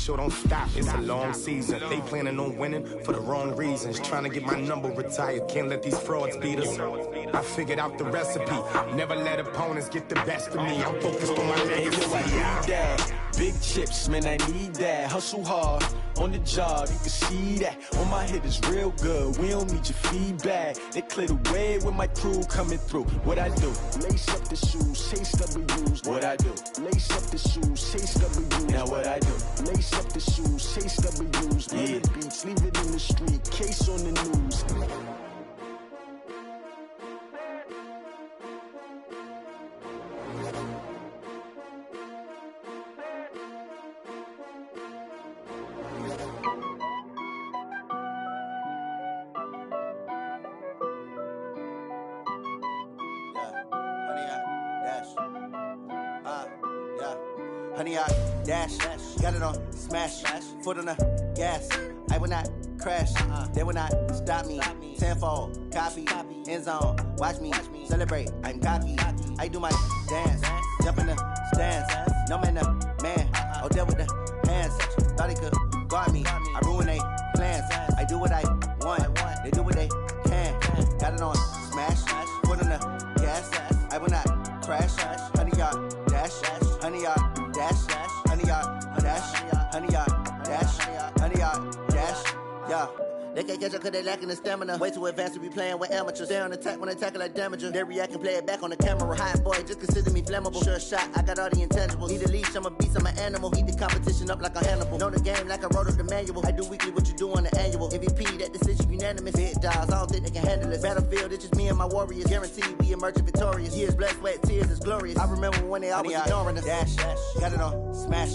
show don't stop, it's a long season. They planning on winning for the wrong reasons. Trying to get my number retired, can't let these frauds beat us. I figured out the recipe, never let opponents get the best of me. I'm focused on my legacy. I need that. Big chips, man, I need that. Hustle hard, on the job, you can see that. On my head is real good, we don't need your feedback. They clear the way with my crew coming through. What I do? Lace up the shoes, chase W's. What I do? Lace up the shoes, chase W's. Now what I do? Lace up the shoes, chase W's. Yeah. The beats, leave it in the street, case on the news. Honey, I dash, got it on smash, foot on the gas. I will not crash, they will not stop me. Tenfold, copy, end zone, watch me celebrate. I'm cocky, I do my dance, jump in the stands. No man, the man, oh deal with the hands. Thought he could guard me, I ruin they plans. I do what I want, they do what they can. Got it on smash, foot on the gas. I will not crash, honey, y'all dash, honey, y'all dash, honey, y'all dash, honey, y'all dash, honey, y'all dash, yeah. They can't catch up cause they lacking the stamina. Way too advanced to be playing with amateurs. Stay on attack when they tackle like damager. They react and play it back on the camera. Hot boy, just consider me flammable. Sure shot, I got all the intangibles. Need a leash, I'm a beast, I'm an animal. Heat the competition up like a Hannibal. Know the game like I wrote up the manual. I do weekly what you do on the annual. MVP, that decision unanimous. Big dogs, I don't think they can handle it. Battlefield, it's just me and my warriors. Guaranteed we emerging victorious. Years, blood, sweat, tears, it's glorious. I remember when they always ignoring us. Dash, got it on smash,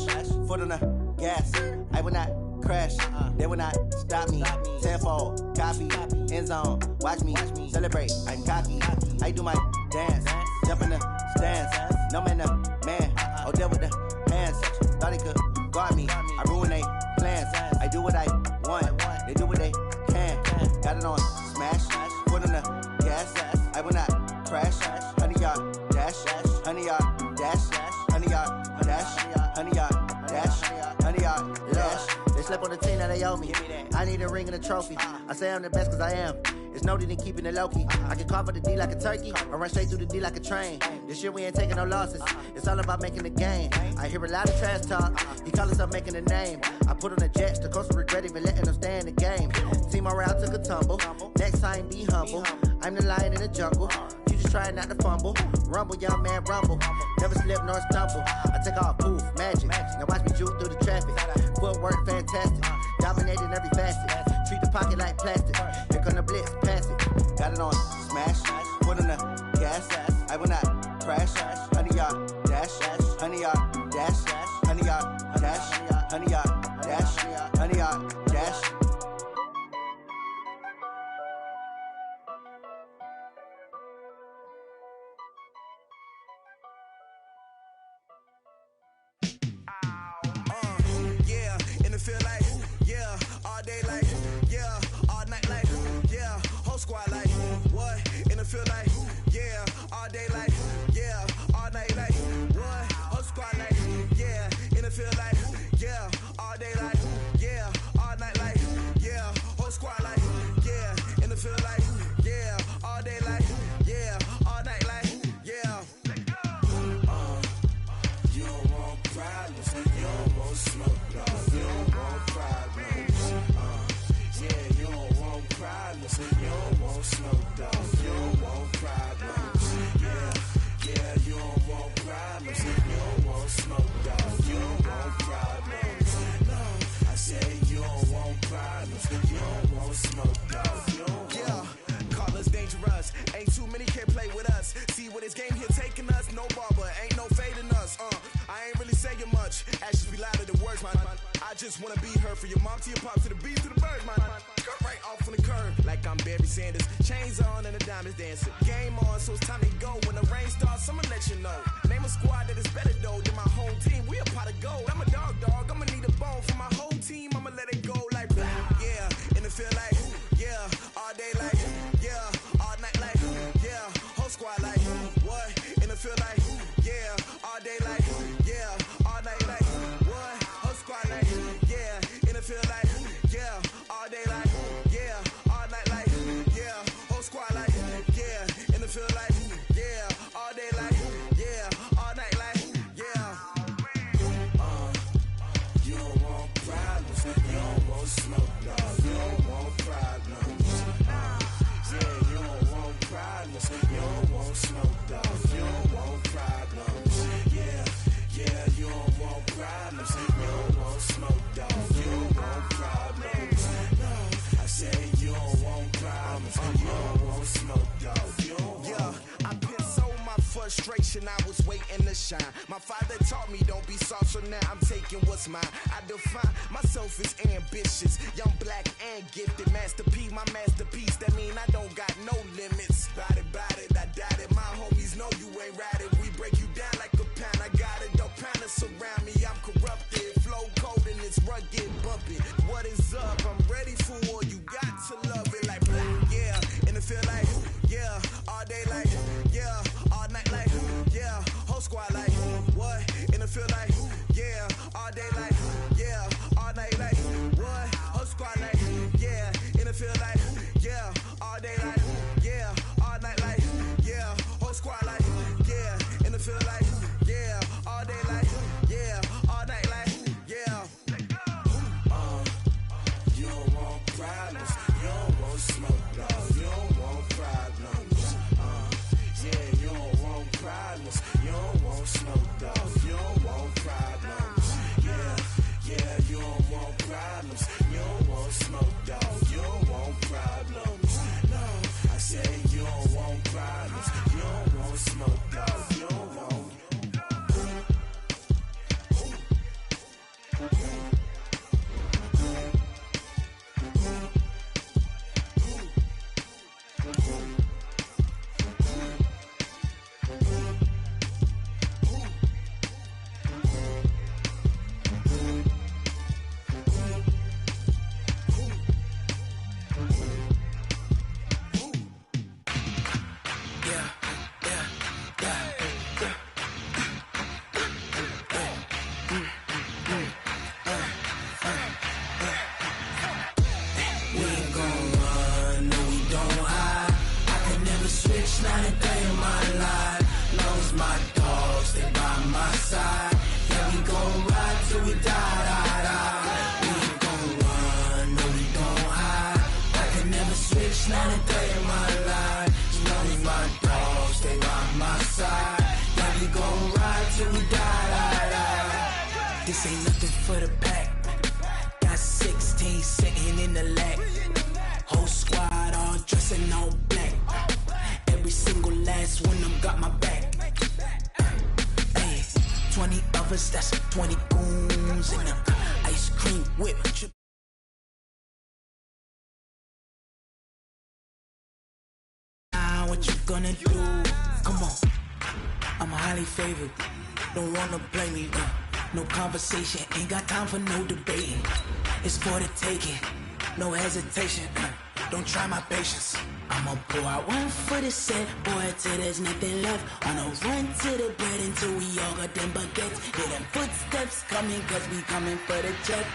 foot on the gas. I will not crash, they will not stop me. Tenfold, copy, end zone, watch me celebrate. I'm cocky, I do my dance, jump in the stands. No man, the man, oh deal with the hands. Thought he could guard me, I ruin they plans. I do what I want, they do what they can. Got it on smash, foot on the gas. I will not crash, honey, y'all dash, honey, y'all dash, honey, y'all dash, honey, y'all dash, honey, y'all dash. They slept on the team that they owe me. I need a ring and a trophy. I say I'm the best cause I am. It's no need in keeping it low-key. I can carve for the D like a turkey, or run straight through the D like a train. This year we ain't taking no losses. It's all about making the game. I hear a lot of trash talk. He call himself making a name. I put on the jets, the coach will regret even letting them stay in the game. Team morale took a tumble. Next time be humble. I'm the lion in the jungle. You just trying not to fumble. Rumble, young man, rumble. Never slip nor stumble. I take off, poof, magic. Now watch me juke through the traffic. Footwork fantastic. Dominating every facet. Treat the pocket like plastic. Here come the blitz, pass it. Got it on smash, foot on the gas. I will not crash. Honey, y'all dash, honey, y'all dash, honey, y'all dash, honey, y'all dash, honey, y'all dash. Feel like, yeah, all day like, yeah, all night like, yeah, whole squad like, what? In the feel like, yeah, all day like, yeah, all night like, what? Whole squad like, yeah, in the feel like, yeah, all day like, yeah, all night like, yeah, whole squad like, yeah, in the feel like, yeah, all day like, yeah, all night like, yeah. You don't want problems, you don't want smoke, dog. You don't want problems. Yeah, you don't want problems. You don't want smoke, dog. You don't want problems. Yeah, you don't want problems. You don't want smoke, dog. You don't want problems. No, I said you don't want problems. You don't want smoke, dog. You don't want. Call us dangerous. Ain't too many can play with us. See what this game here taking us. No barber, ain't no fading us. I ain't really saying much. Actions be louder than words, man. I just wanna be heard. For your mom to your pop to the beat to the birds, man. Cut right off on the curb like I'm Barry Sanders. Chains on and the diamonds dancing. Game on, so it's time to go. When the rain starts, I'ma let you know. Name a squad that is better though than my home team. We a pot of gold. I'm a dog. I'ma need a bone for my whole team. I'ma let it go like blah. Yeah, and it feel like yeah, all day like yeah, all night like yeah, whole squad like what? And it feel like yeah, all day like yeah, all night like what? Whole squad like it feel like, yeah, all day like, yeah, all night like, yeah, whole squad like, yeah, and it feel like, yeah, all day like, yeah, all night like, yeah. You don't want problems, you don't want smoke, dog, you don't want problems. Yeah, you don't want problems, you don't want smoke, dog, you don't want problems. Yeah, you don't want problems, you don't want smoke, dog, you don't want problems. No, I say you don't want problems, you don't want smoke, dog, you don't want. Yeah, I've been so my frustration, I was waiting to shine. My father taught me don't be soft, so now I'm taking what's mine. I define myself as ambitious, young, black, and gifted. Master P, my masterpiece, that mean I don't got no limits. Bout it, I doubt it. My homies know you ain't ride it. We break you down like a pound. I got it, don't pound us around me. I'm corrupted, flow cold and it's rugged, bumpy. What is up? I'm ready for war. You got to love it like black, yeah. And it feel like, yeah, all day like, yeah, all night like, yeah, whole squad like, what? And it feel like, yeah, all day like, yeah, all night like, what? Whole squad like, yeah, and it feel like, yeah, all day like, yeah, all night like, yeah, whole squad like, yeah, and it feel like, yeah, all day like, yeah, all night like, yeah. You don't want problems, you don't want smoke, dog, you don't want problems. Yeah, you don't want problems, you don't want smoke, dog, you don't want problems. Yeah, you don't want problems, you don't want smoke, dog, you don't want problems. No, I say you don't want problems, you don't want smoke, dog, you don't want. This ain't nothing for the pack. Got 16 sitting in the lap. Whole squad all dressing all black. Every single last one of them got my back. Hey, 20 of us, that's 20 goons in a ice cream whip. What you gonna do? Come on, I'm highly favored. Don't wanna blame me. No conversation, ain't got time for no debating. It's for the taking, no hesitation. Don't try my patience. I'ma pull out one for the set, boy, till there's nothing left. On a run to the bread until we all got them baguettes. Hear them footsteps coming, cause we coming for the check.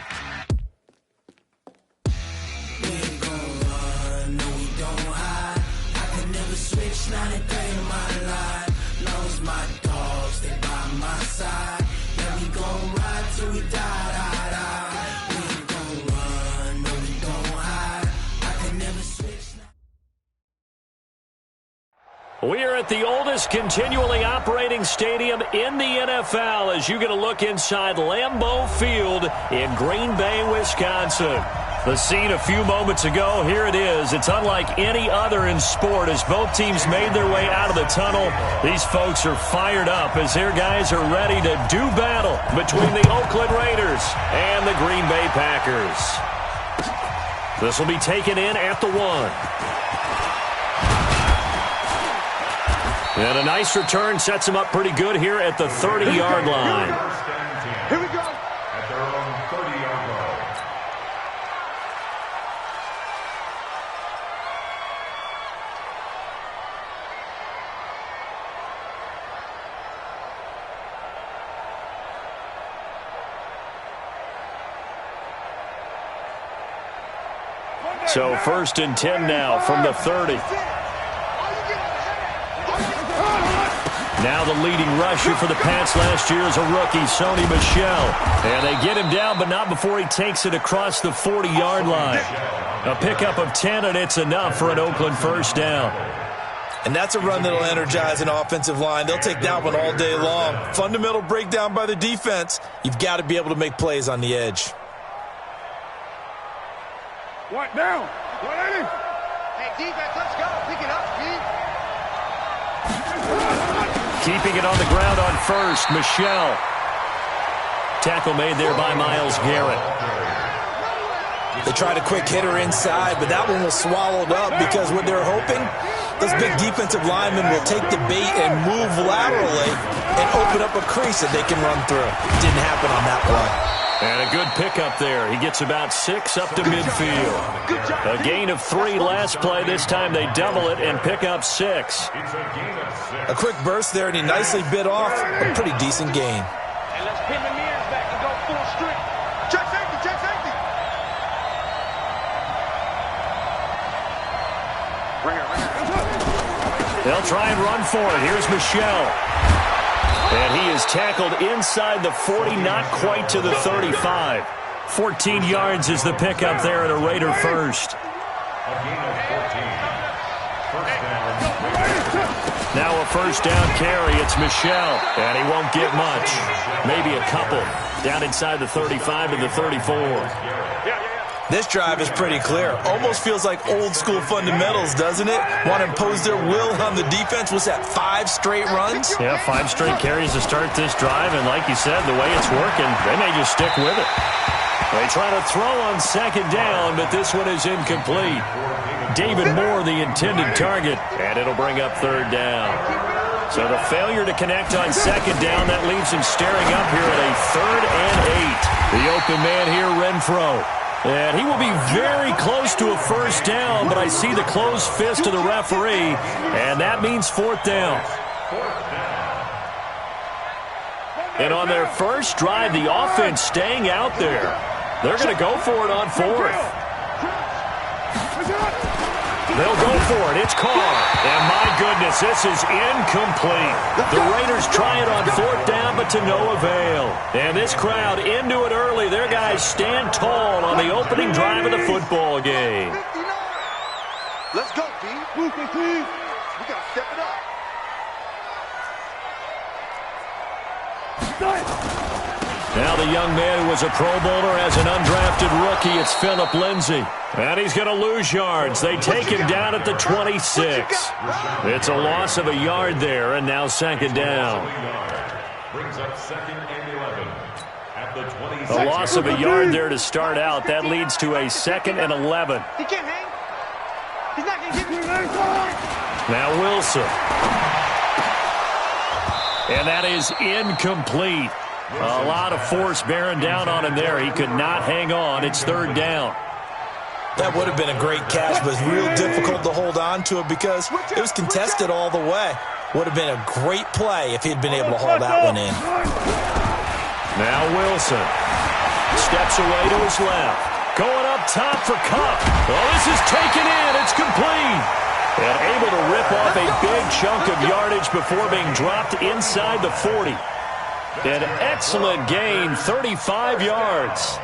We ain't gon' run, no we don't hide. I can never switch, not a day in my life. Knows my dogs, they by my side. Yeah, we gon' ride till we die. We ain't gon' run, no we don't hide. I can never switch. We are at the oldest continually operating stadium in the NFL as you get a look inside Lambeau Field in Green Bay, Wisconsin. The scene a few moments ago, here it is. It's unlike any other in sport as both teams made their way out of the tunnel. These folks are fired up as their guys are ready to do battle between the Oakland Raiders and the Green Bay Packers. This will be taken in at the 1. And a nice return sets him up pretty good here at the 30-yard line. Here we go. At their own 30-yard line. So 1st and 10 now from the 30. Now the leading rusher for the Pats last year is a rookie, Sony Michel. And they get him down, but not before he takes it across the 40-yard line. A pickup of 10, and it's enough for an Oakland first down. And that's a run that'll energize an offensive line. They'll take that one all day long. Fundamental breakdown by the defense. You've got to be able to make plays on the edge. What now? 180. Hey, defense, let's go. Pick it up, Steve. Keeping it on the ground on first, Michel. Tackle made there by Myles Garrett. They tried a quick hitter inside, but that one was swallowed up because what they're hoping, those big defensive linemen will take the bait and move laterally and open up a crease that they can run through. Didn't happen on that play. And a good pickup there. He gets about 6 up to midfield. A gain of 3 last play. This time they double it and pick up 6. A quick burst there, and he nicely bit off a pretty decent gain. And let's pin the mirrors back and go full strength. Check safety, check safety. Right here. They'll try and run for it. Here's Michel. And he is tackled inside the 40, not quite to the 35. 14 yards is the pickup there at a Raider first. Now a first down carry. It's Michel, and he won't get much. Maybe a couple. Down inside the 35 to the 34. This drive is pretty clear. Almost feels like old-school fundamentals, doesn't it? Want to impose their will on the defense. Was that 5 straight runs? Yeah, 5 straight carries to start this drive, and like you said, the way it's working, they may just stick with it. They try to throw on 2nd down, but this one is incomplete. David Moore, the intended target, and it'll bring up 3rd down. So the failure to connect on 2nd down, that leaves him staring up here at a 3rd and 8. The open man here, Renfro. And he will be very close to a first down, but I see the closed fist of the referee, and that means 4th down. And on their first drive, the offense staying out there. They're going to go for it on 4th. They'll go for it. It's Carr. And my goodness, this is incomplete. The Raiders try it on 4th down, but to no avail. And this crowd into it early. Their guys stand tall on the opening drive of the football game. 59. Let's go, D. We got to step it up. Now the young man who was a Pro Bowler as an undrafted rookie, it's Phillip Lindsay. And he's going to lose yards. They take him down at the 26. It's a loss of a yard there, and now 2nd down. Brings up 2nd and 11 at the 26. A loss of a yard there to start out. That leads to a 2nd and 11. He can't hang. He's not going to give you Now Wilson. And that is incomplete. A lot of force bearing down on him there. He could not hang on. It's 3rd down. That would have been a great catch, but it's real difficult to hold on to it because it was contested all the way. Would have been a great play if he'd been able to haul that one in. Now Wilson steps away to his left. Going up top for Kupp. Oh, this is taken in. It's complete. And able to rip off a big chunk of yardage before being dropped inside the 40. An excellent gain, 35 yards.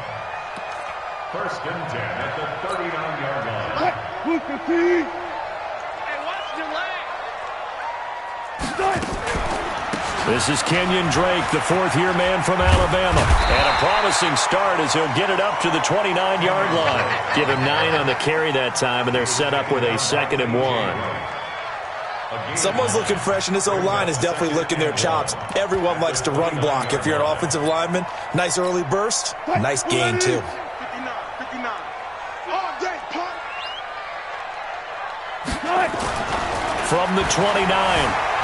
1st and 10 at the 39-yard line. Hey, watch your leg. This is Kenyon Drake, the 4th-year man from Alabama. And a promising start as he'll get it up to the 29-yard line. Give him 9 on the carry that time, and they're set up with a 2nd and 1. Someone's looking fresh, and this O-line is definitely licking their chops. Everyone likes to run block. If you're an offensive lineman, nice early burst, nice gain, too. 59. All day, punk. From the 29,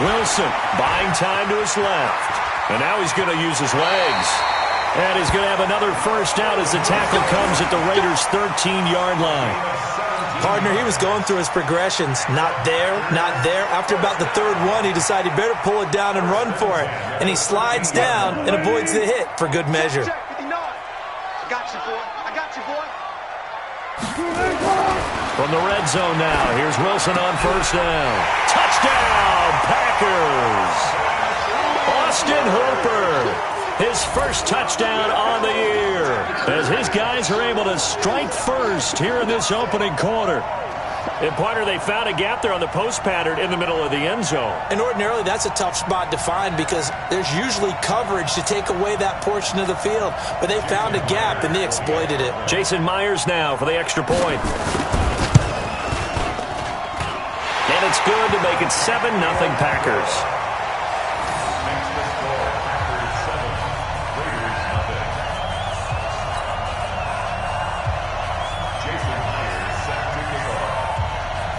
Wilson buying time to his left. And now he's going to use his legs. And he's going to have another first down as the tackle comes at the Raiders' 13-yard line. Partner, he was going through his progressions. Not there, not there. After about the 3rd one, he decided he better pull it down and run for it. And he slides down and avoids the hit for good measure. I got you, boy. I got you, boy. From the red zone now, here's Wilson on first down. Touchdown, Packers! Austin Hooper, his first touchdown on the year, as his guys are able to strike first here in this opening quarter. And, partner, they found a gap there on the post pattern in the middle of the end zone. And ordinarily, that's a tough spot to find because there's usually coverage to take away that portion of the field. But they found a gap, and they exploited it. Jason Myers now for the extra point. And it's good to make it 7-0 Packers.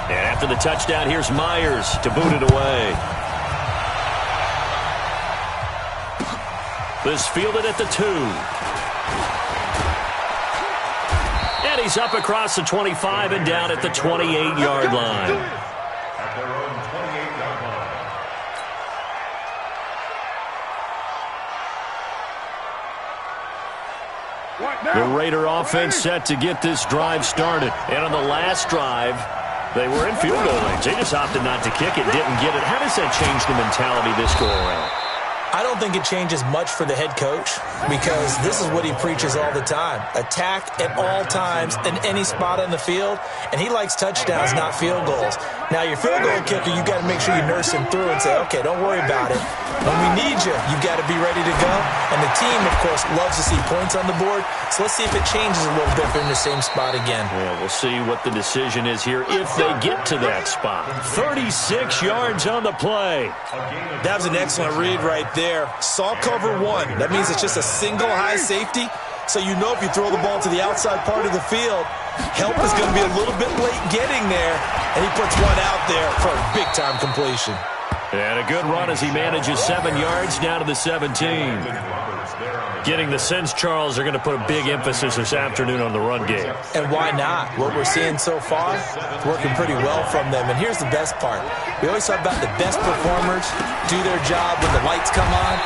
After the touchdown, here's Myers to boot it away. This fielded at the 2. And he's up across the 25 and down at the 28-yard line. At their own 28-yard line. The Raider offense set to get this drive started. And on the last drive, they were in field goal range. They just opted not to kick it, didn't get it. How does that change the mentality this go-around? I don't think it changes much for the head coach because this is what he preaches all the time. Attack at all times in any spot on the field, and he likes touchdowns, not field goals. Now, your field goal kicker, you got to make sure you nurse him through and say, okay, don't worry about it. When we need you, you've got to be ready to go. And the team, of course, loves to see points on the board. So let's see if it changes a little bit in the same spot again. Yeah, we'll see what the decision is here if they get to that spot. 36 yards on the play. That was an excellent read right there. Saw cover 1. That means it's just a single high safety. So you know if you throw the ball to the outside part of the field, help is going to be a little bit late getting there. And he puts one out there for a big-time completion. And a good run as he manages 7 yards down to the 17. Getting the sense, Charles, are going to put a big emphasis this afternoon on the run game. And why not? What we're seeing so far, it's working pretty well from them. And here's the best part. We always talk about the best performers do their job when the lights come on.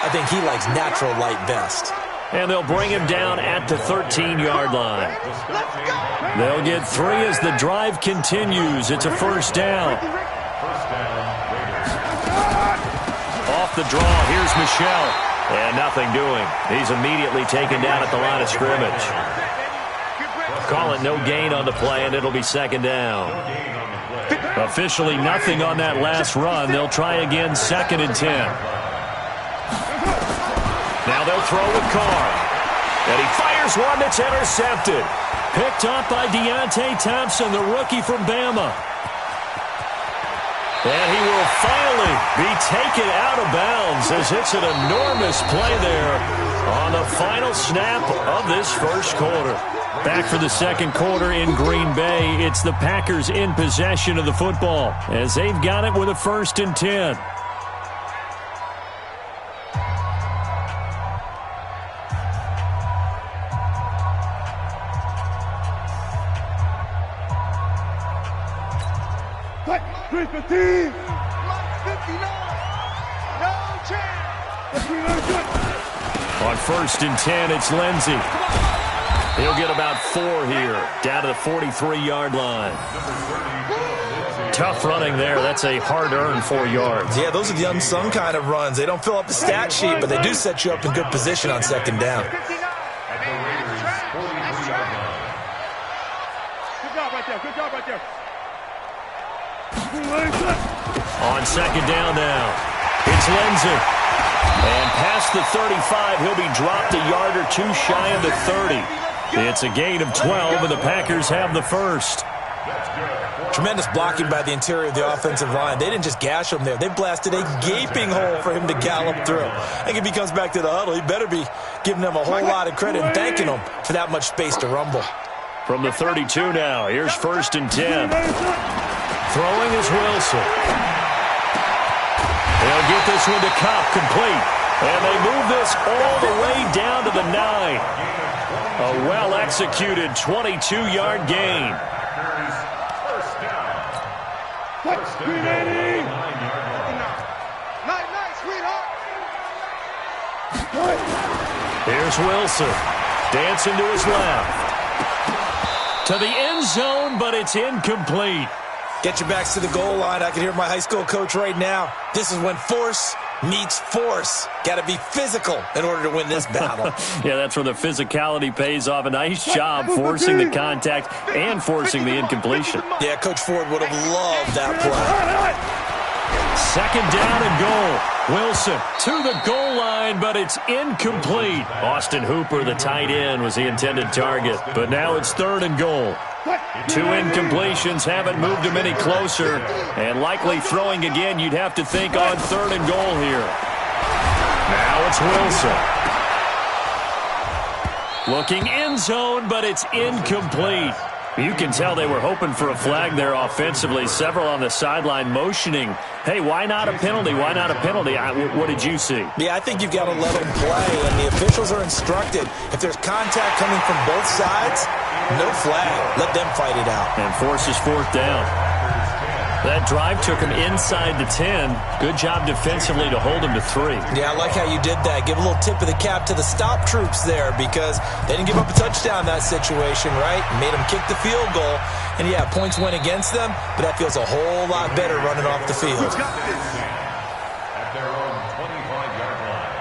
I think he likes natural light best. And they'll bring him down at the 13-yard line. They'll get 3 as the drive continues. It's a first down. Off the draw, here's Michel. And nothing doing. He's immediately taken down at the line of scrimmage. Call it no gain on the play, and it'll be second down. Officially nothing on that last run. They'll try again, 2nd and 10. Now they'll throw with Carr. And he fires one that's intercepted. Picked up by Deontay Thompson, the rookie from Bama. And he will finally be taken out of bounds as it's an enormous play there on the final snap of this first quarter. Back for the second quarter in Green Bay. It's the Packers in possession of the football as they've got it with a 1st and 10. On 1st and 10, it's Lindsey. He'll get about 4 here, down to the 43-yard line. Tough running there. That's a hard-earned 4 yards. Yeah, those are the unsung kind of runs. They don't fill up the stat sheet, but they do set you up in good position on 2nd down. Good job right there. Good job right there. On 2nd down now, it's Lindsey. And past the 35, he'll be dropped a yard or 2 shy of the 30. It's a gain of 12, and the Packers have the first. Tremendous blocking by the interior of the offensive line. They didn't just gash him there. They blasted a gaping hole for him to gallop through. I think if he comes back to the huddle, he better be giving them a whole lot of credit and thanking them for that much space to rumble. From the 32 now, here's 1st and 10. Throwing is Wilson. They'll get this one to Cobb, complete. And they move this all the way down to the 9. A well-executed 22-yard gain. Here's Wilson. Dancing to his left. To the end zone, but it's incomplete. Get your backs to the goal line. I can hear my high school coach right now. This is when force meets force. Got to be physical in order to win this battle. Yeah, that's where the physicality pays off. A nice job forcing the contact and forcing the incompletion. Yeah, Coach Ford would have loved that play. Second down and goal. Wilson to the goal line, but it's incomplete. Austin Hooper, the tight end, was the intended target. But now it's third and goal. 2 incompletions haven't moved him any closer. And likely throwing again, you'd have to think on third and goal here. Now it's Wilson. Looking end zone, but it's incomplete. You can tell they were hoping for a flag there offensively. Several on the sideline motioning, hey, why not a penalty? Why not a penalty? What did you see? Yeah, I think you've got to let them play, and the officials are instructed. If there's contact coming from both sides, no flag. Let them fight it out. And forces fourth down. That drive took him inside the 10. Good job defensively to hold him to 3. Yeah, I like how you did that. Give a little tip of the cap to the stop troops there because they didn't give up a touchdown in that situation, right? Made them kick the field goal. And, yeah, points went against them, but that feels a whole lot better running off the field. At their own 25-yard line.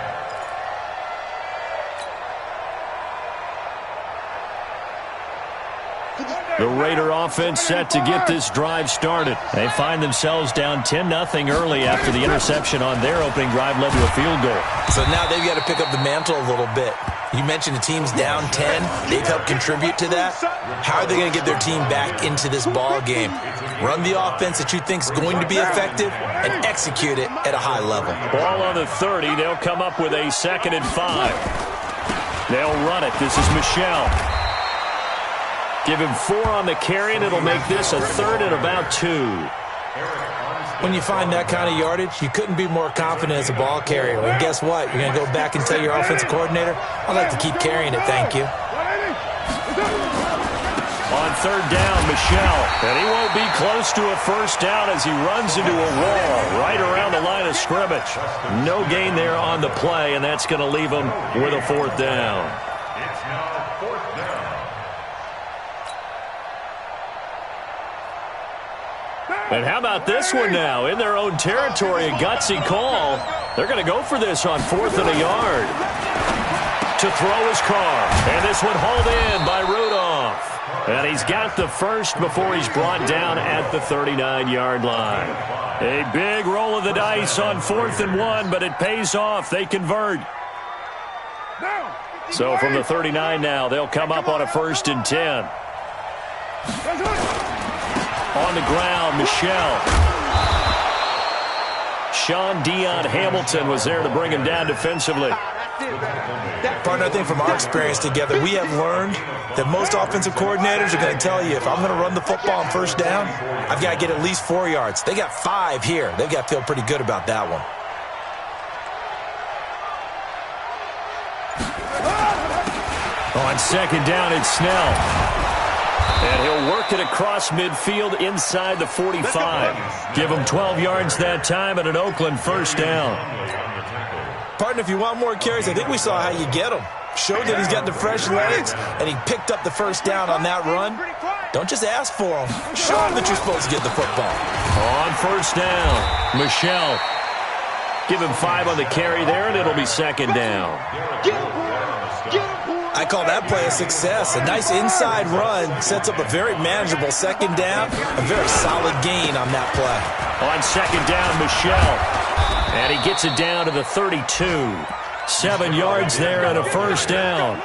The Raider offense set to get this drive started. They find themselves down 10-0 early after the interception on their opening drive led to a field goal. So now they've got to pick up the mantle a little bit. You mentioned the team's down 10. They've helped contribute to that. How are they going to get their team back into this ball game? Run the offense that you think is going to be effective and execute it at a high level. Ball on the 30. They'll come up with a 2nd and 5. They'll run it. This is Michelle. Give him 4 on the carry, and it'll make this a 3rd and about 2. When you find that kind of yardage, you couldn't be more confident as a ball carrier. And guess what? You're going to go back and tell your offensive coordinator, I'd like to keep carrying it, thank you. On 3rd down, Michelle. And he won't be close to a first down as he runs into a wall right around the line of scrimmage. No gain there on the play, and that's going to leave him with a 4th down. It's now 4th down. And how about this one now? In their own territory, a gutsy call. They're going to go for this on 4th and a yard. To throw his car. And this one hauled in by Rudolph. And he's got the first before he's brought down at the 39-yard line. A big roll of the dice on 4th and 1, but it pays off. They convert. So from the 39 now, they'll come up on a 1st and 10. On the ground, Michelle. Sean Dion Hamilton was there to bring him down defensively. Partner, I think from our experience together, we have learned that most offensive coordinators are going to tell you, if I'm going to run the football on 1st down, I've got to get at least 4 yards. They got 5 here. They've got to feel pretty good about that one. On 2nd down, it's Snell. And he'll work it across midfield inside the 45. Give him 12 yards that time and an Oakland 1st down. Partner, if you want more carries, I think we saw how you get them. Showed that he's got the fresh legs, and he picked up the 1st down on that run. Don't just ask for them. Show them that you're supposed to get the football. On 1st down, Michelle. Give him 5 on the carry there, and it'll be 2nd down. I call that play a success. A nice inside run sets up a very manageable 2nd down. A very solid gain on that play. On 2nd down, Michelle. And he gets it down to the 32. 7 yards there and a 1st down.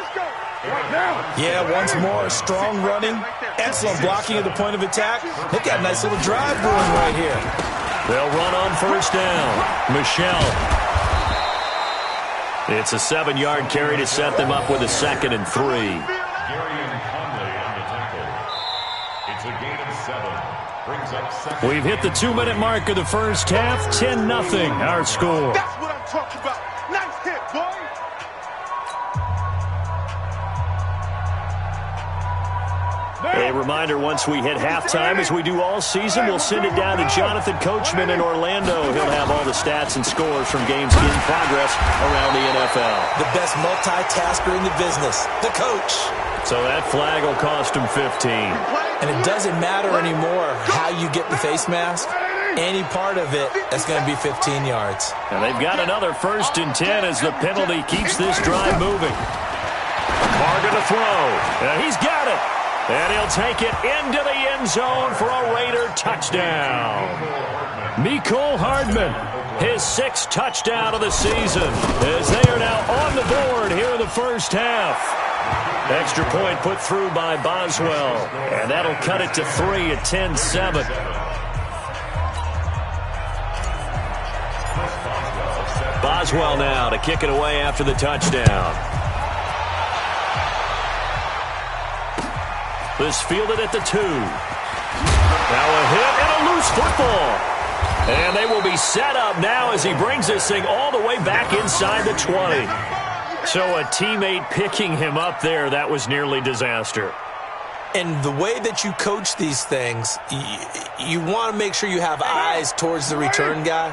Yeah, once more, strong running. Excellent blocking at the point of attack. They've got a nice little drive brewing right here. They'll run on 1st down. Michelle. It's a 7-yard carry to set them up with a 2nd and 3. Gary and Conley on the tackle. It's a gain of 7. Brings up 2nd. We've hit the 2-minute mark of the first half. 10-0 our score. That's what I'm talking about. Nice hit, boy. A reminder, once we hit halftime, as we do all season, we'll send it down to Jonathan Coachman in Orlando. He'll have all the stats and scores from games in progress around the NFL. The best multitasker in the business, the coach. So that flag will cost him 15. And it doesn't matter anymore how you get the face mask. Any part of it, that's going to be 15 yards. And they've got another 1st and 10 as the penalty keeps this drive moving. Carr going to throw. And he's got it. And he'll take it into the end zone for a Raider touchdown. Mecole Hardman, his 6th touchdown of the season, as they are now on the board here in the first half. Extra point put through by Boswell. And that'll cut it to 3 at 10-7. Boswell now to kick it away after the touchdown. This fielded at the 2. Now a hit and a loose football. And they will be set up now as he brings this thing all the way back inside the 20. So a teammate picking him up there, that was nearly disaster. And the way that you coach these things, you want to make sure you have eyes towards the return guy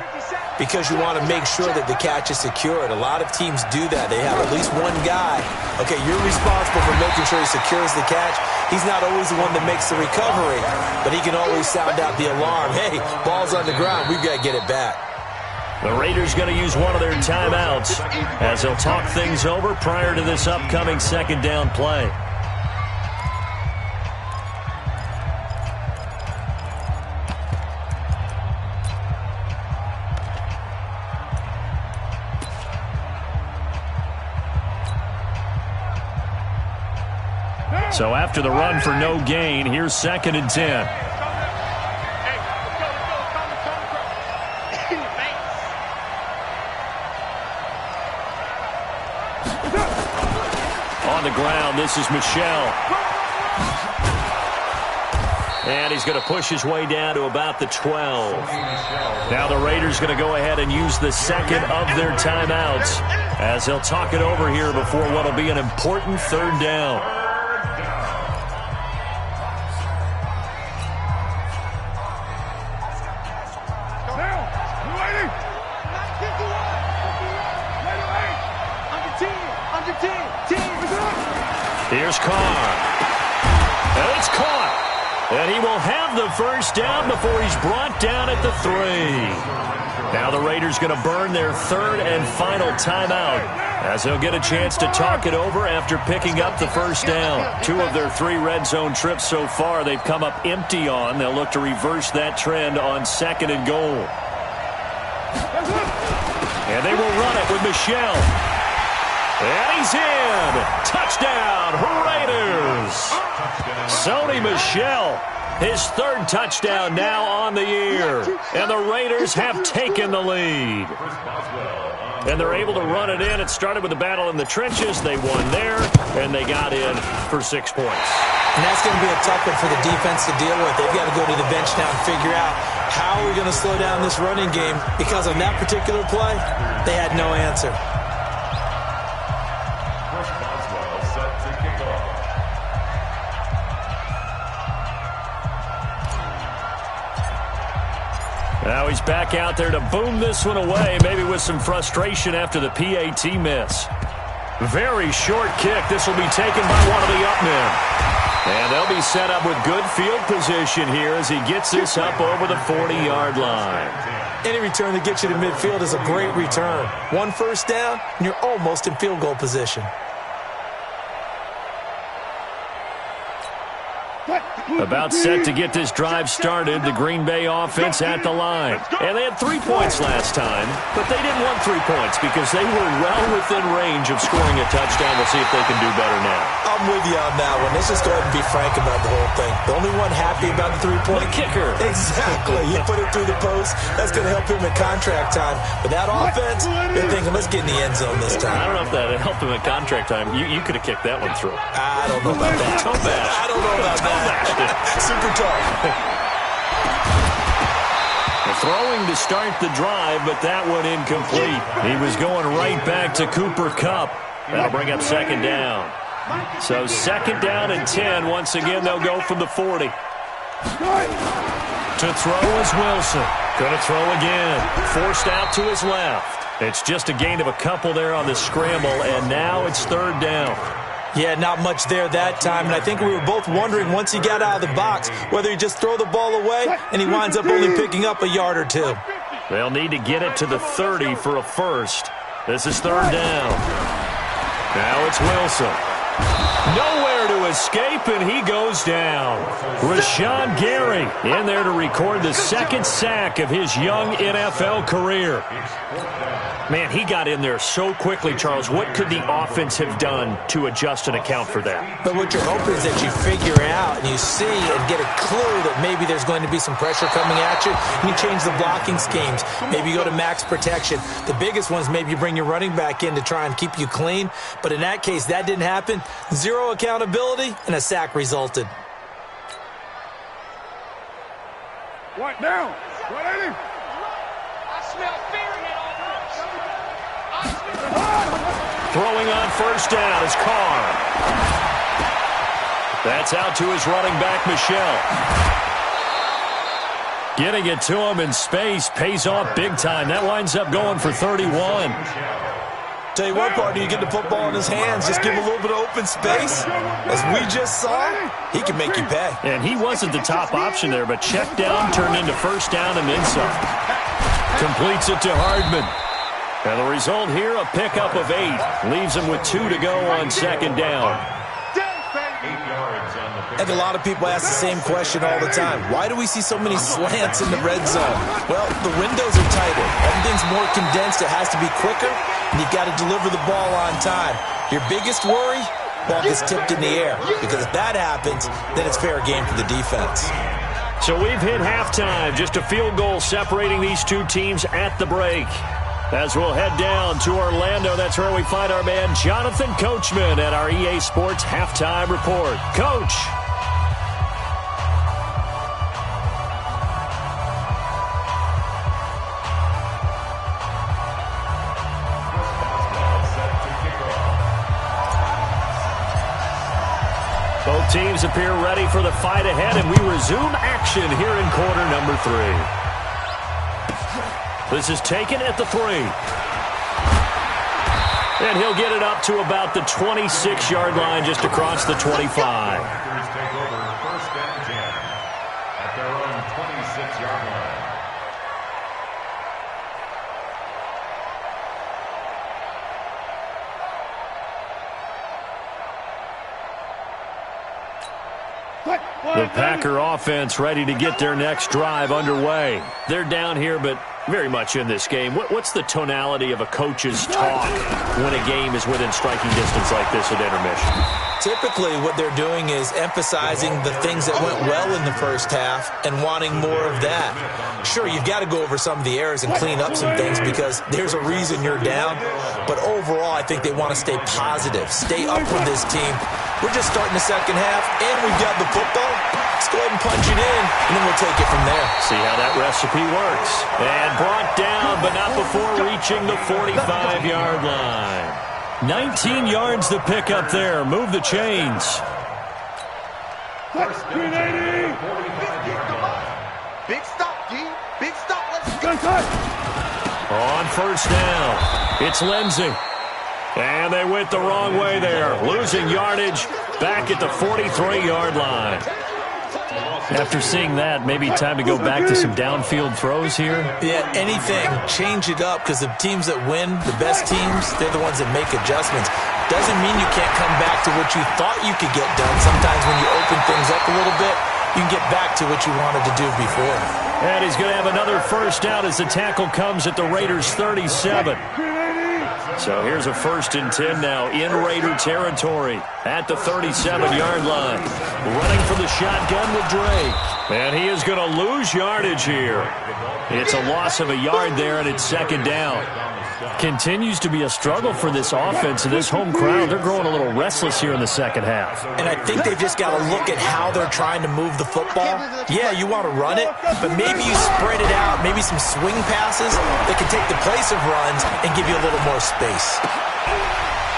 because you want to make sure that the catch is secured. A lot of teams do that. They have at least one guy. Okay, you're responsible for making sure he secures the catch. He's not always the one that makes the recovery, but he can always sound out the alarm. Hey, ball's on the ground. We've got to get it back. The Raiders going to use one of their timeouts as they'll talk things over prior to this upcoming 2nd down play. So after the run for no gain, here's 2nd and 10. On the ground, this is Michel. And he's going to push his way down to about the 12. Now the Raiders going to go ahead and use the 2nd of their timeouts as they'll talk it over here before what will be an important 3rd down. Here's Carr. And it's caught. And he will have the 1st down before he's brought down at the 3. Now the Raiders going to burn their 3rd and final timeout as they'll get a chance to talk it over after picking up the 1st down. 2 of their 3 red zone trips so far they've come up empty on. They'll look to reverse that trend on 2nd and goal. And they will run it with Michel. And he's in. Touchdown, Raiders. Sony Michel, his 3rd touchdown now on the year. And the Raiders have taken the lead. And they're able to run it in. It started with a battle in the trenches. They won there, and they got in for 6 points. And that's going to be a tough one for the defense to deal with. They've got to go to the bench now and figure out how are we going to slow down this running game, because on that particular play, they had no answer. Now he's back out there to boom this one away, maybe with some frustration after the PAT miss. Very short kick. This will be taken by one of the up men. And they'll be set up with good field position here as he gets this up over the 40-yard line. Any return that gets you to midfield is a great return. 1 1st down, and you're almost in field goal position. About set to get this drive started, the Green Bay offense at the line. And they had 3 points last time, but they didn't want 3 points because they were well within range of scoring a touchdown. We'll see if they can do better now. I'm with you on that one. Let's just go ahead and be frank about the whole thing. The only one happy about the 3-point. The kicker. Exactly. You put it through the post. That's going to help him at contract time. But that offense, they're thinking, let's get in the end zone this time. I don't know if that helped him at contract time. You could have kicked that one through. I don't know about that. I don't know about that. Super tough. Throwing to start the drive, but that one incomplete. He was going right back to Cooper Kupp. That'll bring up 2nd down. So 2nd down and 10. Once again, they'll go from the 40. To throw is Wilson. Going to throw again. Forced out to his left. It's just a gain of a couple there on the scramble, and now it's 3rd down. Yeah, not much there that time, and I think we were both wondering once he got out of the box whether he'd just throw the ball away, and he winds up only picking up a yard or 2. They'll need to get it to the 30 for a first. This is 3rd down. Now it's Wilson. Nowhere to escape, and he goes down. Rashawn Gary in there to record the 2nd sack of his young NFL career. Man, he got in there so quickly, Charles. What could the offense have done to adjust and account for that? But what you're hoping is that you figure out and you see and get a clue that maybe there's going to be some pressure coming at you. You change the blocking schemes. Maybe you go to max protection. The biggest one is maybe you bring your running back in to try and keep you clean. But in that case, that didn't happen. 0 accountability, and a sack resulted. What now? What at him? I smell fear in it already. Throwing on 1st down is Carr. That's out to his running back, Michelle. Getting it to him in space pays off big time. That winds up going for 31. Tell you what, partner, you get the football in his hands, just give him a little bit of open space. As we just saw, he can make you pay. And he wasn't the top option there, but check down turned into 1st down and then some. Completes it to Hardman. And the result here, a pickup of 8. Leaves him with 2 to go on 2nd down. I think a lot of people ask the same question all the time. Why do we see so many slants in the red zone? Well, the windows are tighter. Everything's more condensed. It has to be quicker, and you've got to deliver the ball on time. Your biggest worry? Ball gets tipped in the air, because if that happens, then it's fair game for the defense. So we've hit halftime. Just a field goal separating these two teams at the break. As we'll head down to Orlando, that's where we find our man Jonathan Coachman at our EA Sports Halftime Report. Coach. Both teams appear ready for the fight ahead, and we resume action here in quarter number 3. This is taken at the 3. And he'll get it up to about the 26-yard line, just across the 25. Take over 1st and 10 at their own 26-yard line. The Packer offense ready to get their next drive underway. They're down here, but very much in this game. What's the tonality of a coach's talk when a game is within striking distance like this at intermission? Typically, what they're doing is emphasizing the things that went well in the first half and wanting more of that. Sure, you've got to go over some of the errors and clean up some things because there's a reason you're down. But overall, I think they want to stay positive, stay up with this team. We're just starting the second half, and we've got the football. Let's go ahead and punch it in, and then we'll take it from there. See how that recipe works. And brought down, but not before reaching the 45-yard line. 19 yards to pick up there. Move the chains. Big stop, G. Big stop. Let's go. On 1st down, it's Lindsey. And they went the wrong way there. Losing yardage back at the 43-yard line. After seeing that, maybe time to go back to some downfield throws here? Yeah, anything. Change it up because the teams that win, the best teams, they're the ones that make adjustments. Doesn't mean you can't come back to what you thought you could get done. Sometimes when you open things up a little bit, you can get back to what you wanted to do before. And he's going to have another 1st down as the tackle comes at the Raiders' 37. So here's a 1st and 10 now in Raider territory at the 37-yard line. Running for the shotgun with Drake. And he is going to lose yardage here. It's a loss of a yard there, and it's 2nd down. Continues to be a struggle for this offense and this home crowd. They're growing a little restless here in the second half. And I think they've just got to look at how they're trying to move the football. Yeah, you want to run it, but maybe you spread it out, maybe some swing passes that can take the place of runs and give you a little more space.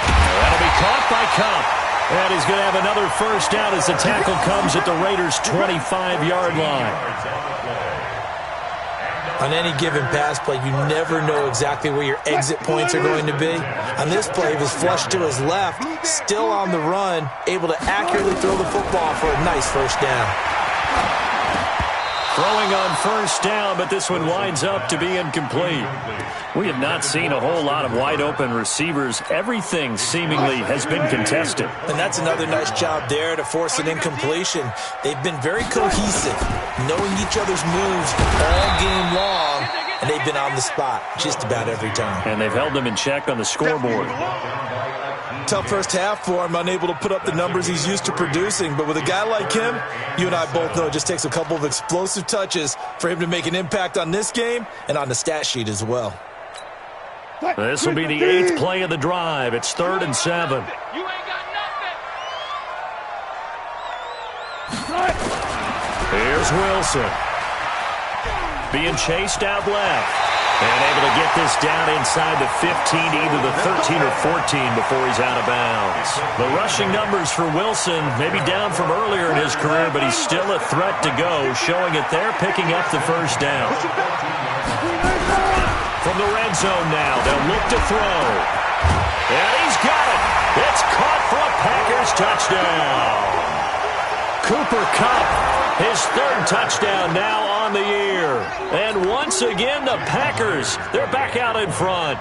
That'll be caught by Cup. And he's going to have another first down as the tackle comes at the Raiders' 25-yard line. On any given pass play, you never know exactly where your exit points are going to be. On this play, he was flushed to his left, still on the run, able to accurately throw the football for a nice first down. Throwing on first down, but this one winds up to be incomplete. We have not seen a whole lot of wide-open receivers. Everything seemingly has been contested. And that's another nice job there to force an incompletion. They've been very cohesive, knowing each other's moves all game long, and they've been on the spot just about every time. And they've held them in check on the scoreboard. Tough first half for him, unable to put up the numbers he's used to producing. But with a guy like him, you and I both know it just takes a couple of explosive touches for him to make an impact on this game and on the stat sheet as well. This will be the 8th play of the drive. It's 3rd and 7. You ain't got nothing. Here's Wilson. Being chased out left. And able to get this down inside the 15, either the 13 or 14 before he's out of bounds. The rushing numbers for Wilson maybe down from earlier in his career, but he's still a threat to go, showing it there, picking up the first down. From the red zone now, they'll look to throw. And he's got it. It's caught for a Packers touchdown. Cooper Kupp, his 3rd touchdown now on the year. And once again, the Packers, they're back out in front.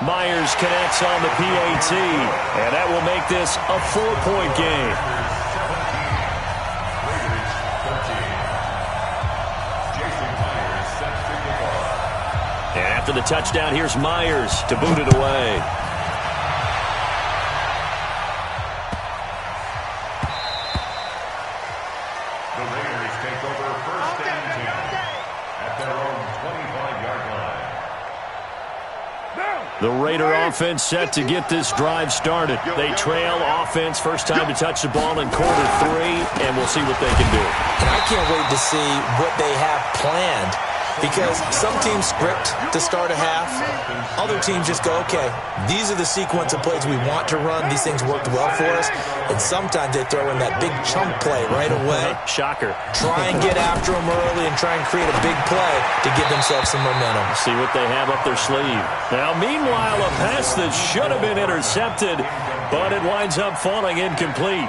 Myers connects on the PAT, and that will make this a 4-point game. And after the touchdown, here's Myers to boot it away. The Raider offense set to get this drive started. They trail offense, first time to touch the ball in quarter 3, and we'll see what they can do. And I can't wait to see what they have planned, because some teams script to start a half. Other teams just go, okay, these are the sequence of plays we want to run. These things worked well for us. And sometimes they throw in that big chunk play right away. Shocker. Try and get after them early and try and create a big play to give themselves some momentum. See what they have up their sleeve. Now, meanwhile, a pass that should have been intercepted, but it winds up falling incomplete.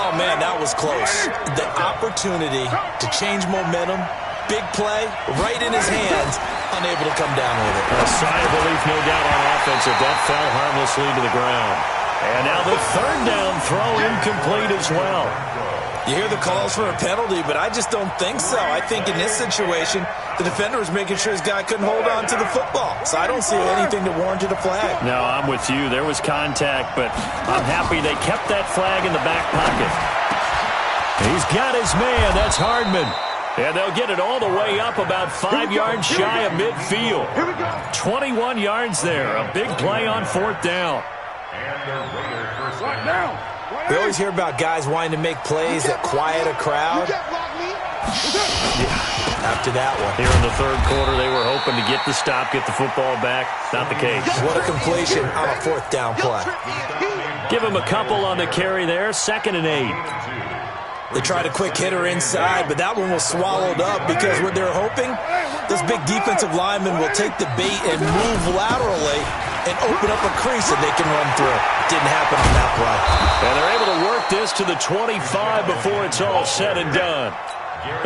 Oh, man, that was close. The opportunity to change momentum, big play, right in his hands, unable to come down with it. A sigh of relief, no doubt, on offense if that fell harmlessly to the ground. And now the 3rd down throw incomplete as well. You hear the calls for a penalty, but I just don't think so. I think in this situation, the defender was making sure his guy couldn't hold on to the football. So I don't see anything that warranted a flag. No, I'm with you. There was contact, but I'm happy they kept that flag in the back pocket. He's got his man. That's Hardman. And they'll get it all the way up about 5 yards shy of midfield. 21 yards there. A big play on 4th down. We always hear about guys wanting to make plays that quiet a crowd. After that one. Here in the 3rd quarter, they were hoping to get the stop, get the football back. Not the case. What a completion on a 4th down play. Give him a couple on the carry there. 2nd and 8. They tried a quick hitter inside, but that one was swallowed up because what they're hoping, this big defensive lineman will take the bait and move laterally and open up a crease that they can run through. Didn't happen on that play. And they're able to work this to the 25 before it's all said and done.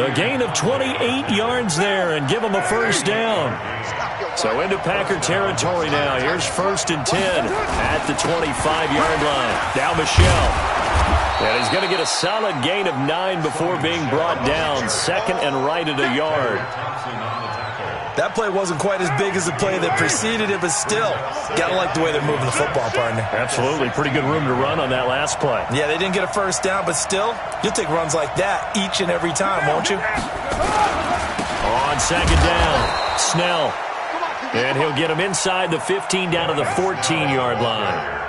A gain of 28 yards there and give them a first down. So into Packer territory now. Here's 1st and 10 at the 25-yard line. Now Michelle. And he's going to get a solid gain of 9 before being brought down. 2nd and right at a yard. That play wasn't quite as big as the play that preceded it, but still, got to like the way they're moving the football, partner. Absolutely. Pretty good room to run on that last play. Yeah, they didn't get a first down, but still, you'll take runs like that each and every time, won't you? On 2nd down, Snell. And he'll get him inside the 15 down to the 14-yard line.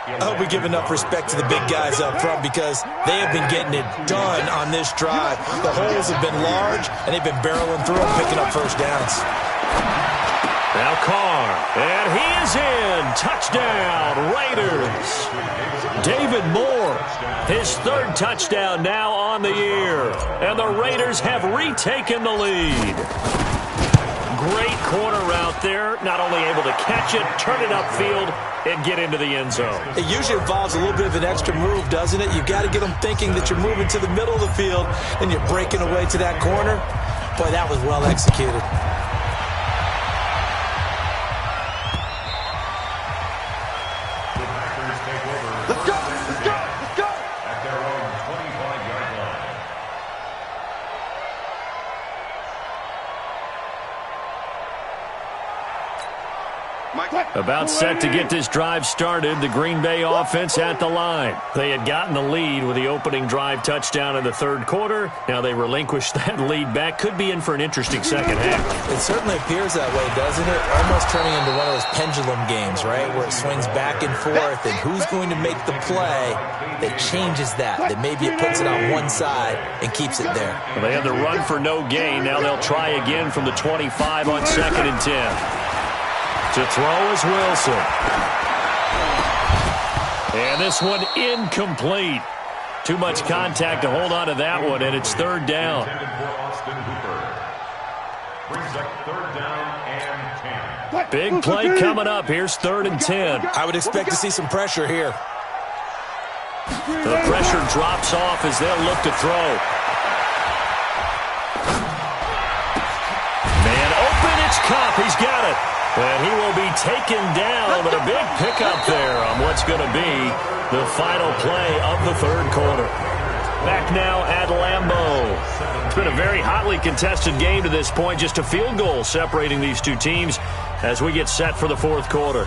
I hope we give enough respect to the big guys up front because they have been getting it done on this drive. The holes have been large, and they've been barreling through and picking up first downs. Now Now Carr, and he is in. Touchdown, Raiders. David Moore, his third touchdown now on the year. And the Raiders have retaken the lead. Great corner route there. Not only able to catch it, turn it upfield, and get into the end zone. It usually involves a little bit of an extra move, doesn't it? You've got to get them thinking that you're moving to the middle of the field and you're breaking away to that corner. Boy, that was well executed. Let's go! Let's go! Let's go! At their own 25-yard line. About set to get this drive started, the Green Bay offense at the line. They had gotten the lead with the opening drive touchdown in the third quarter. Now they relinquished that lead back. Could be in for an interesting second half. It certainly appears that way, doesn't it? Almost turning into one of those pendulum games, right, where it swings back and forth, and who's going to make the play that changes that maybe it puts it on one side and keeps it there. Well, they had the run for no gain. Now they'll try again from the 25 on 2nd and 10. To throw is Wilson. And this one incomplete. Too much contact to hold on to that one, and it's third down. Big play coming up. Here's 3rd and 10. I would expect to see some pressure here. The pressure drops off as they'll look to throw. Man open, it's Kupp. He's got it. And he will be taken down, but a big pickup there on what's going to be the final play of the third quarter. Back now at Lambeau. It's been a very hotly contested game to this point. Just a field goal separating these two teams as we get set for the fourth quarter.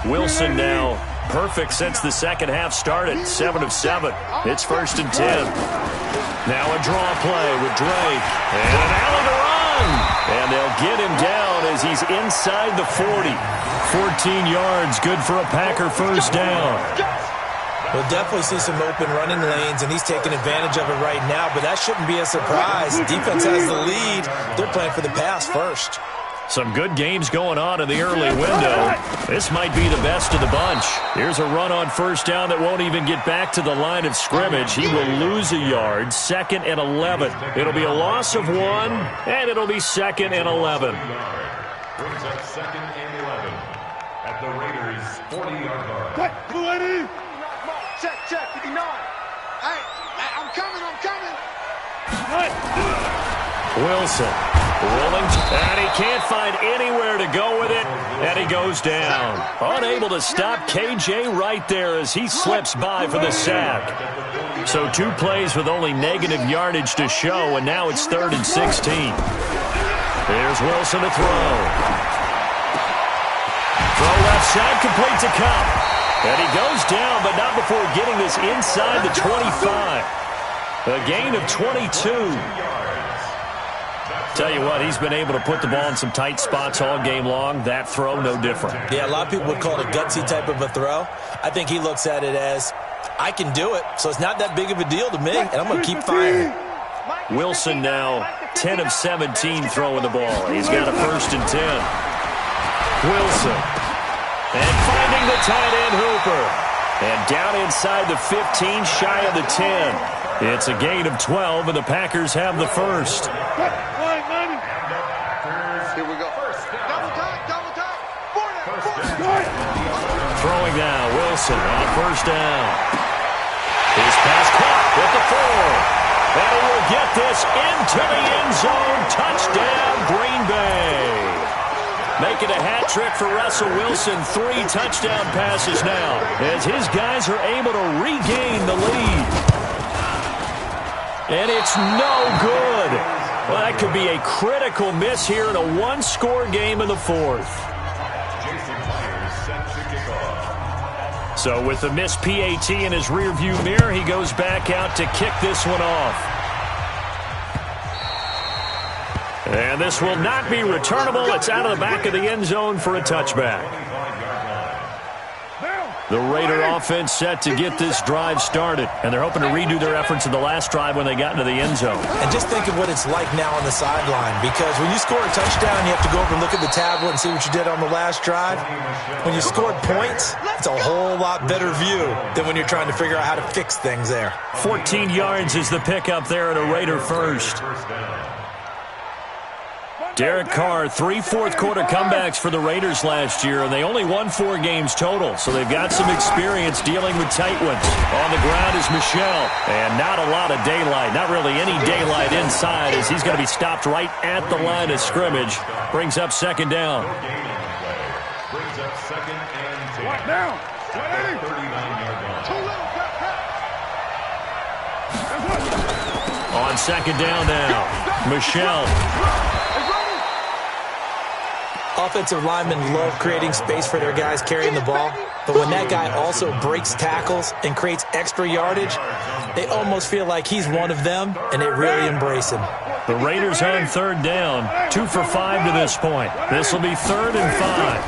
Wilson now perfect since the second half started. 7 of 7. It's 1st and 10. Now a draw play with Drake. And an alley to run. And they'll get him down as he's inside the 40. 14 yards, good for a Packer first down. We'll definitely see some open running lanes, and he's taking advantage of it right now, but that shouldn't be a surprise. Defense has the lead. They're playing for the pass first. Some good games going on in the early window. This might be the best of the bunch. Here's a run on first down that won't even get back to the line of scrimmage. He will lose a yard. 2nd and 11. It'll be a loss of 1, and it'll be 2nd and 11. Brings up 2nd and 11 at the Raiders' 40-yard line. Check, 59. Hey, I'm coming. Wilson rolling, and he can't find anywhere to go with it, and he goes down. Unable to stop KJ right there as he slips by for the sack. So 2 plays with only negative yardage to show, and now it's 3rd and 16. Here's Wilson to throw. Throw left side, complete to Kupp. And he goes down, but not before getting this inside the 25. A gain of 22. Tell you what, he's been able to put the ball in some tight spots all game long. That throw, no different. Yeah, a lot of people would call it a gutsy type of a throw. I think he looks at it as, I can do it, so it's not that big of a deal to me, and I'm going to keep firing. Wilson now 10 of 17 throwing the ball. He's got a 1st and 10. Wilson. And finding the tight end Hooper. And down inside the 15, shy of the 10. It's a gain of 12, and the Packers have the first. Here we go. Double time. Throwing now, Wilson on first down. His pass caught with the 4. And he will get this into the end zone. Touchdown, Green Bay. Making a hat trick for Russell Wilson. 3 touchdown passes now as his guys are able to regain the lead. And it's no good. Well, that could be a critical miss here in a 1-score game in the 4th. So with the missed PAT in his rearview mirror, he goes back out to kick this one off. And this will not be returnable. It's out of the back of the end zone for a touchback. The Raider offense set to get this drive started, and they're hoping to redo their efforts in the last drive when they got into the end zone. And just think of what it's like now on the sideline, because when you score a touchdown, you have to go over and look at the tablet and see what you did on the last drive. When you scored points, it's a whole lot better view than when you're trying to figure out how to fix things there. 14 yards is the pickup there, and a Raider first. Derek Carr, 3 fourth-quarter comebacks for the Raiders last year, and they only won 4 games total, so they've got some experience dealing with tight ones. On the ground is Michel, and not a lot of daylight, not really any daylight inside, as he's going to be stopped right at the line of scrimmage. Brings up second down. Brings up second and 10. What now? 39-yard line. On second down now, Michel. Offensive linemen love creating space for their guys carrying the ball, but when that guy also breaks tackles and creates extra yardage, they almost feel like he's one of them, and they really embrace him. The Raiders on third down, 2 for 5 to this point. This will be 3rd and 5.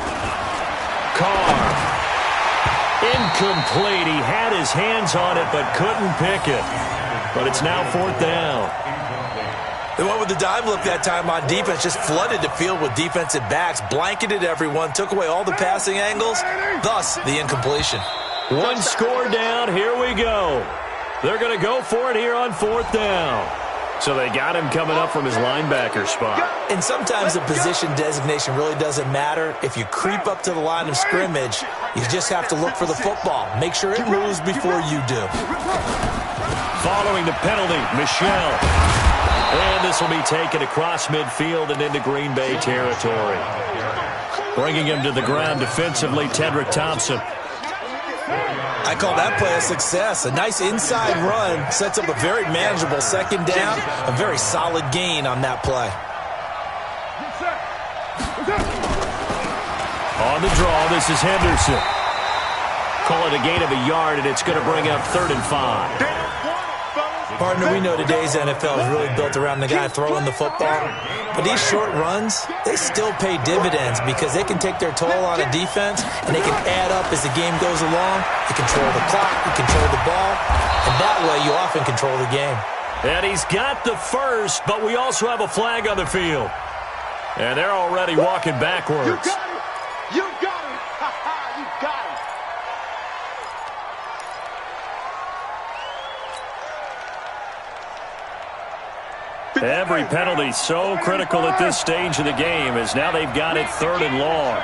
Carr. Incomplete. He had his hands on it but couldn't pick it. But it's now 4th down. They went with the dime look that time on defense, just flooded the field with defensive backs, blanketed everyone, took away all the passing angles, thus the incompletion. One score down, here we go. They're going to go for it here on 4th down. So they got him coming up from his linebacker spot. And sometimes the position designation really doesn't matter. If you creep up to the line of scrimmage, you just have to look for the football. Make sure it moves before you do. Following the penalty, Michel. And this will be taken across midfield and into Green Bay territory. Bringing him to the ground defensively, Tedrick Thompson. I call that play a success. A nice inside run sets up a very manageable second down. A very solid gain on that play. On the draw, this is Henderson. Call it a gain of a yard, and it's going to bring up 3rd and 5. Partner, we know today's NFL is really built around the guy throwing the football. But these short runs, they still pay dividends because they can take their toll on a defense, and they can add up as the game goes along. You control the clock, you control the ball, and that way you often control the game. And he's got the first, but we also have a flag on the field. And they're already walking backwards. You got it! You got it! Ha-ha! You got it! Every penalty so critical at this stage of the game, as now they've got it 3rd and long.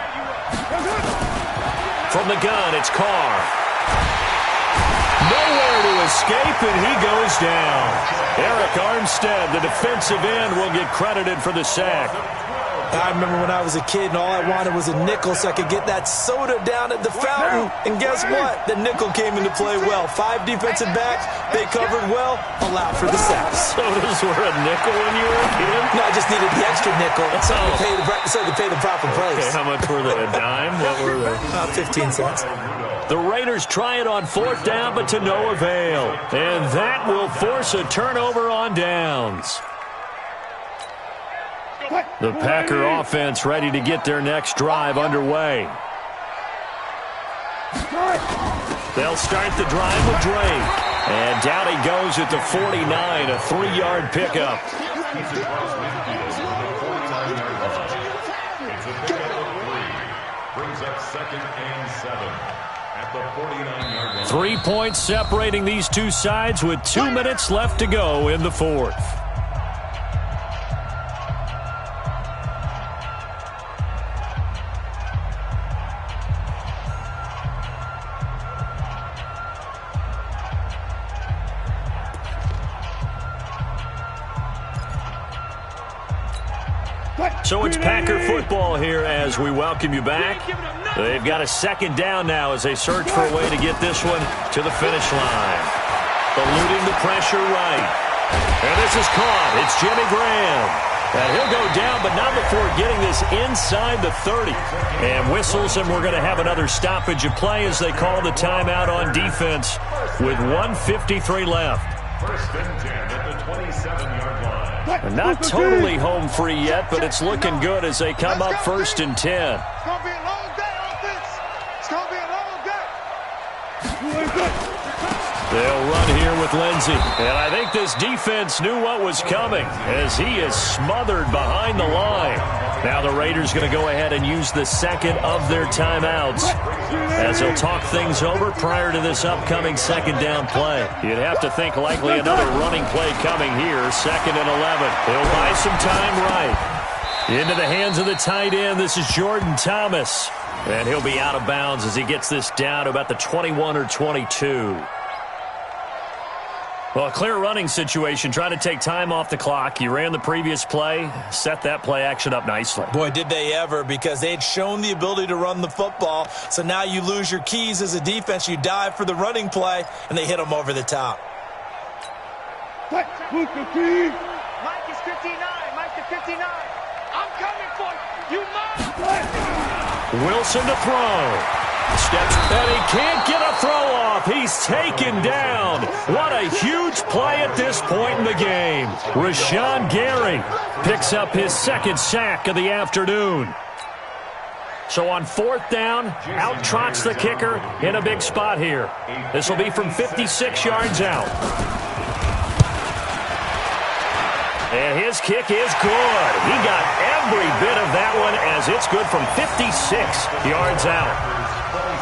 From the gun, it's Carr. Nowhere to escape, and he goes down. Eric Armstead, the defensive end, will get credited for the sack. I remember when I was a kid and all I wanted was a nickel so I could get that soda down at the fountain. And guess what? The nickel came into play well. 5 defensive backs, they covered well, allowed for the sacks. Sodas were a nickel when you were a kid? No, I just needed the extra nickel so I could pay the proper price. Okay, how much were they? A dime? What were they? 15 cents. The Raiders try it on 4th down, but to no avail. And that will force a turnover on downs. The Packer offense ready to get their next drive underway. They'll start the drive with Drake. And down he goes at the 49, a 3-yard pickup. It's a pickup of 3. Brings up 2nd and 7 at the 49-yard line. 3 points separating these two sides with 2 minutes left to go in the 4th. So it's Packer football here as we welcome you back. They've got a 2nd down now as they search for a way to get this one to the finish line. Eluding the pressure right. And this is caught. It's Jimmy Graham. And he'll go down, but not before getting this inside the 30. And whistles, and we're going to have another stoppage of play as they call the timeout on defense with 1:53 left. First and 10 at the 27-yard line. And not totally home free yet, but it's looking good as they come up first and 10. It's going to be a long day, offense. It's going to be a long day. They'll run here with Lindsey. And I think this defense knew what was coming as he is smothered behind the line. Now the Raiders going to go ahead and use the second of their timeouts as they'll talk things over prior to this upcoming second down play. You'd have to think likely another running play coming here, second and 11. He'll buy some time right. Into the hands of the tight end, this is Jordan Thomas. And he'll be out of bounds as he gets this down to about the 21 or 22. Well, a clear running situation, trying to take time off the clock. You ran the previous play, set that play action up nicely. Boy, did they ever, because they had shown the ability to run the football. So now you lose your keys as a defense. You dive for the running play, and they hit them over the top. Mike is 59. Mike is 59. I'm coming for you. You must. Wilson to throw. Steps, and he can't get a throw off. He's taken down. What a huge play at this point in the game. Rashawn Gary picks up his second sack of the afternoon. So on fourth down, out trots the kicker in a big spot here. This will be from 56 yards out. And his kick is good. He got every bit of that one as it's good from 56 yards out.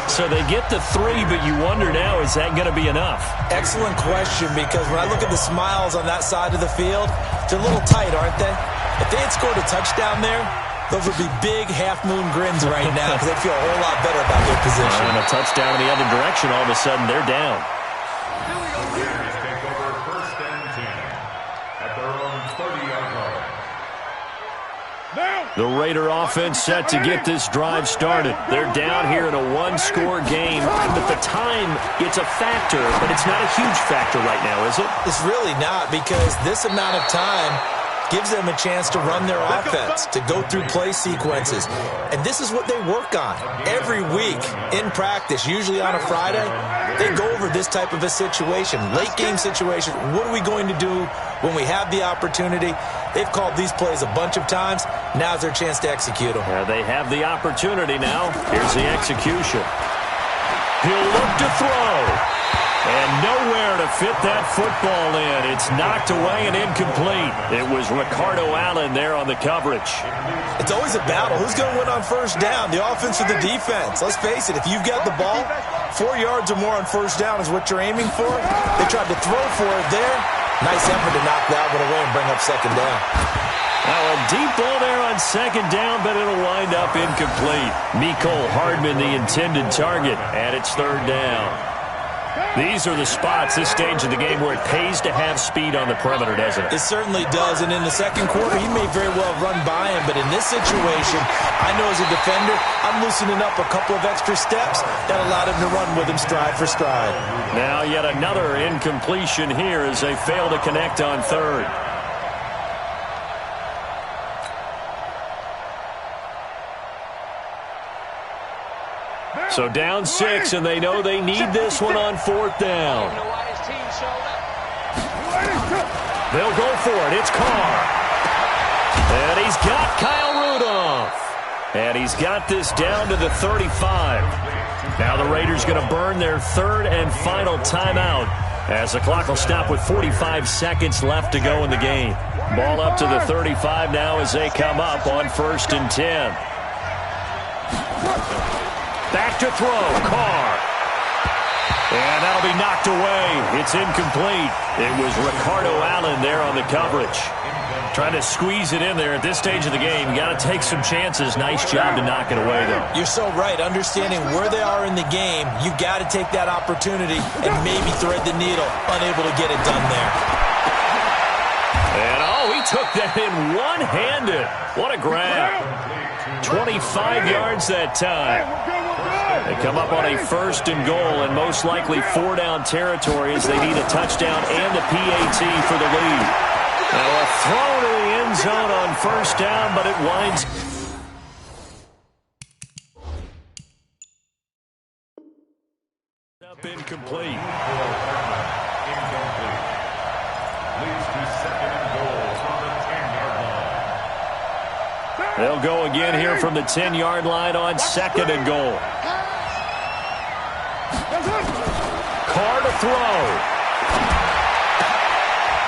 So they get the 3, but you wonder now, is that going to be enough? Excellent question, because when I look at the smiles on that side of the field, they're a little tight, aren't they? If they had scored a touchdown there, those would be big half-moon grins right now because they feel a whole lot better about their position. And a touchdown in the other direction, all of a sudden they're down. Raiders take over first and 10 at their own 30-yard line. The Raider offense set to get this drive started. They're down here in a one-score game, but the time, it's a factor, but it's not a huge factor right now, is it? It's really not, because this amount of time gives them a chance to run their offense, to go through play sequences. And this is what they work on every week in practice, usually on a Friday. They go over this type of a situation, late game situation. What are we going to do when we have the opportunity? They've called these plays a bunch of times. Now's their chance to execute them. They have the opportunity now. Here's the execution. He'll look to throw. And nowhere to fit that football in. It's knocked away and incomplete. It was Ricardo Allen there on the coverage. It's always a battle. Who's going to win on first down, the offense or the defense? Let's face it, if you've got the ball, 4 yards or more on first down is what you're aiming for. They tried to throw for it there. Nice effort to knock that one away and bring up second down. Now a deep ball there on second down, but it'll wind up incomplete. Mecole Hardman, the intended target, and it's third down. These are the spots, this stage of the game, where it pays to have speed on the perimeter, doesn't it? It certainly does, and in the second quarter, he may very well run by him, but in this situation, I know as a defender, I'm loosening up a couple of extra steps that allowed him to run with him stride for stride. Now yet another incompletion here as they fail to connect on third. So down 6, and they know they need this one on fourth down. They'll go for it. It's Carr. And he's got Kyle Rudolph. And he's got this down to the 35. Now the Raiders going to burn their third and final timeout as the clock will stop with 45 seconds left to go in the game. Ball up to the 35 now as they come up on first and 10. Back to throw, Carr. And that'll be knocked away. It's incomplete. It was Ricardo Allen there on the coverage. Trying to squeeze it in there at this stage of the game. You got to take some chances. Nice job to knock it away, though. You're so right. Understanding where they are in the game, you got to take that opportunity and maybe thread the needle. Unable to get it done there. And, he took that in one-handed. What a grab. 25 yards that time. They come up on a first and goal, and most likely 4-down territory as they need a touchdown and a PAT for the lead. Now a throw to the end zone on first down, but it winds up incomplete. They'll go again here from the 10-yard line on 2nd and goal. Carr to throw.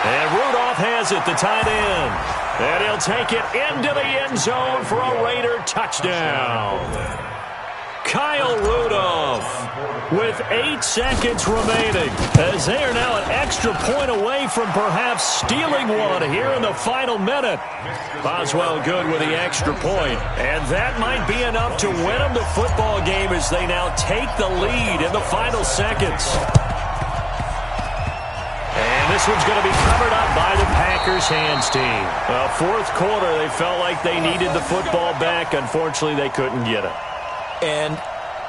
And Rudolph has it, the tight end. And he'll take it into the end zone for a Raider touchdown. Kyle Rudolph with 8 seconds remaining, as they are now an extra point away from perhaps stealing one here in the final minute. Boswell good with the extra point, and that might be enough to win them the football game as they now take the lead in the final seconds. And this one's going to be covered up by the Packers hands team. Well, fourth quarter, they felt like they needed the football back. Unfortunately, they couldn't get it. And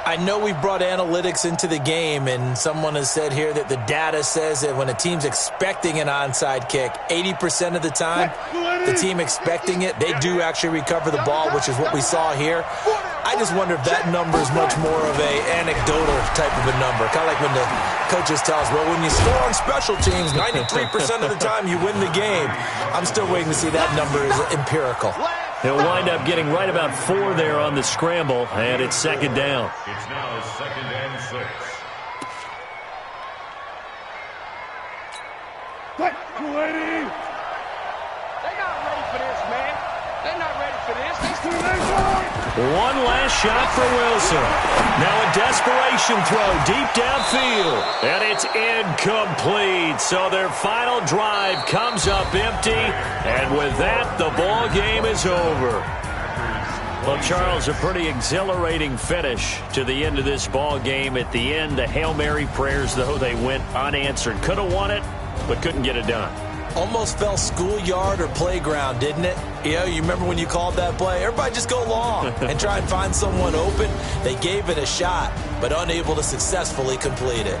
I know we brought analytics into the game, and someone has said here that the data says that when a team's expecting an onside kick, 80% of the time, the team expecting it, they do actually recover the ball, which is what we saw here. I just wonder if that number is much more of a anecdotal type of a number. Kind of like when the coaches tell us, well, when you score on special teams, 93% of the time you win the game. I'm still waiting to see that number is empirical. He'll wind up getting right about 4 there on the scramble, and it's 2nd down. It's now 2nd and 6. Lady! They're not ready for this, man. They're not ready for this. One last shot for Wilson. Now a desperation throw deep downfield. And it's incomplete. So their final drive comes up empty. And with that, the ball game is over. Well, Charles, a pretty exhilarating finish to the end of this ball game. At the end, the Hail Mary prayers, though, they went unanswered. Could have won it, but couldn't get it done. Almost felt schoolyard or playground, didn't it? You remember when you called that play? Everybody just go long and try and find someone open. They gave it a shot, but unable to successfully complete it.